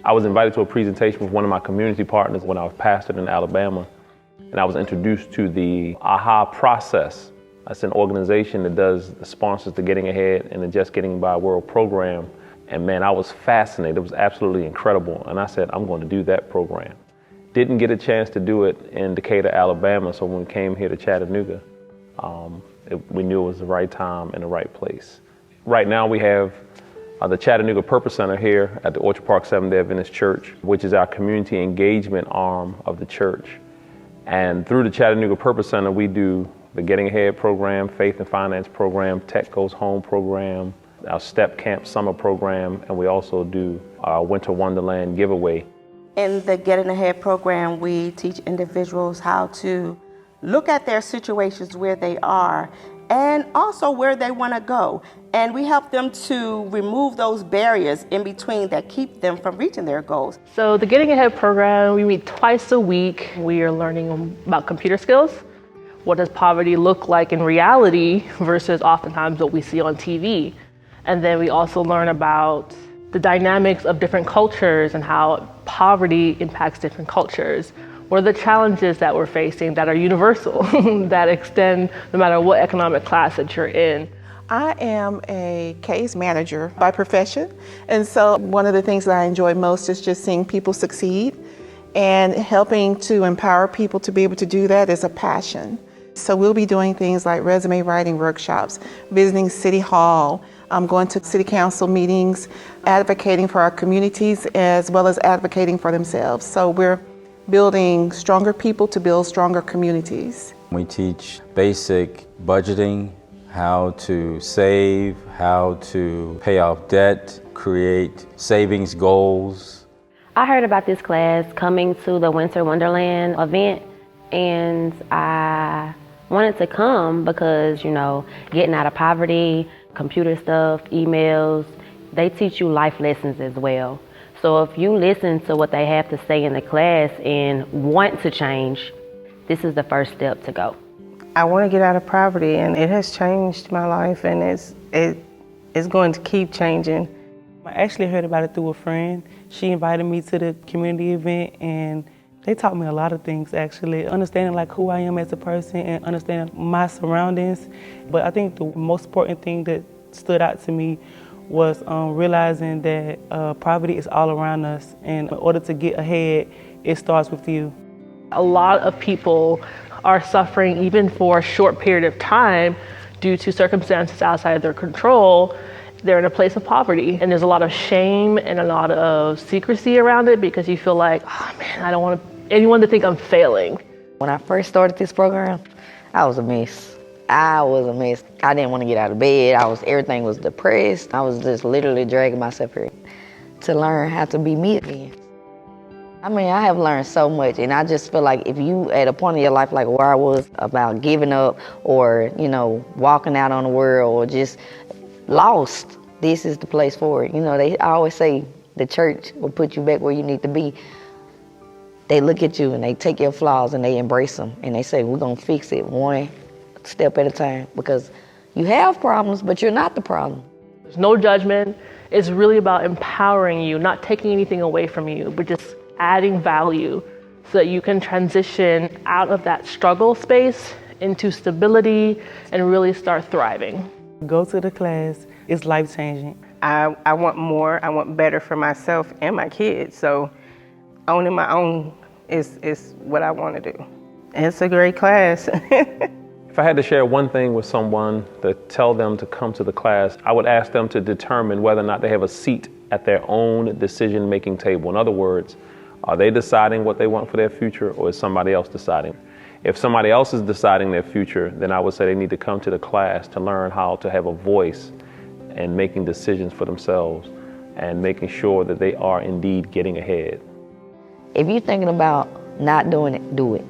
I was invited to a presentation with one of my community partners when I was pastored in Alabama, and I was introduced to the AHA process. That's an organization that does the sponsors the Getting Ahead and the Just Getting By World program. And man, I was fascinated. It was absolutely incredible. And I said, I'm going to do that program. Didn't get a chance to do it in Decatur, Alabama. So when we came here to Chattanooga, we knew it was the right time and the right place. Right now we have the Chattanooga Purpose Center here at the Orchard Park Seventh-day Adventist Church, which is our community engagement arm of the church. And through the Chattanooga Purpose Center, we do the Getting Ahead program, Faith and Finance program, Tech Goes Home program, our Step Camp Summer program, and we also do our Winter Wonderland giveaway. In the Getting Ahead program, we teach individuals how to look at their situations where they are and also where they want to go. And we help them to remove those barriers in between that keep them from reaching their goals. So the Getting Ahead program, we meet twice a week. We are learning about computer skills. What does poverty look like in reality versus oftentimes what we see on TV? And then we also learn about the dynamics of different cultures and how poverty impacts different cultures. What are the challenges that we're facing that are universal, that extend no matter what economic class that you're in? I am a case manager by profession, and so one of the things that I enjoy most is just seeing people succeed, and helping to empower people to be able to do that is a passion. So we'll be doing things like resume writing workshops, visiting City Hall, going to City Council meetings, advocating for our communities as well as advocating for themselves. So we're building stronger people to build stronger communities. We teach basic budgeting, how to save, how to pay off debt, create savings goals. I heard about this class coming to the Winter Wonderland event, and I wanted to come because, getting out of poverty, computer stuff, emails, they teach you life lessons as well. So if you listen to what they have to say in the class and want to change, this is the first step to go. I want to get out of poverty, and it has changed my life, and it's going to keep changing. I actually heard about it through a friend. She invited me to the community event, and they taught me a lot of things, actually, understanding who I am as a person and understanding my surroundings. But I think the most important thing that stood out to me was realizing that poverty is all around us, and in order to get ahead, it starts with you. A lot of people are suffering even for a short period of time due to circumstances outside their control. They're in a place of poverty, and there's a lot of shame and a lot of secrecy around it because you feel like, oh man, I don't want anyone to think I'm failing. When I first started this program, I was a mess. I didn't want to get out of bed. Everything was depressed. I was just literally dragging myself here to learn how to be me again. I have learned so much, and I just feel like if you at a point in your life like where I was about giving up or, walking out on the world or just lost, this is the place for it. I always say the church will put you back where you need to be. They look at you and they take your flaws and they embrace them and they say, we're going to fix it one step at a time, because you have problems, but you're not the problem. There's no judgment. It's really about empowering you, not taking anything away from you, but just adding value so that you can transition out of that struggle space into stability and really start thriving. Go to the class. It's life-changing. I want more. I want better for myself and my kids. So owning my own is what I want to do. And it's a great class. If I had to share one thing with someone to tell them to come to the class, I would ask them to determine whether or not they have a seat at their own decision-making table. In other words, are they deciding what they want for their future, or is somebody else deciding? If somebody else is deciding their future, then I would say they need to come to the class to learn how to have a voice and making decisions for themselves and making sure that they are indeed getting ahead. If you're thinking about not doing it, do it.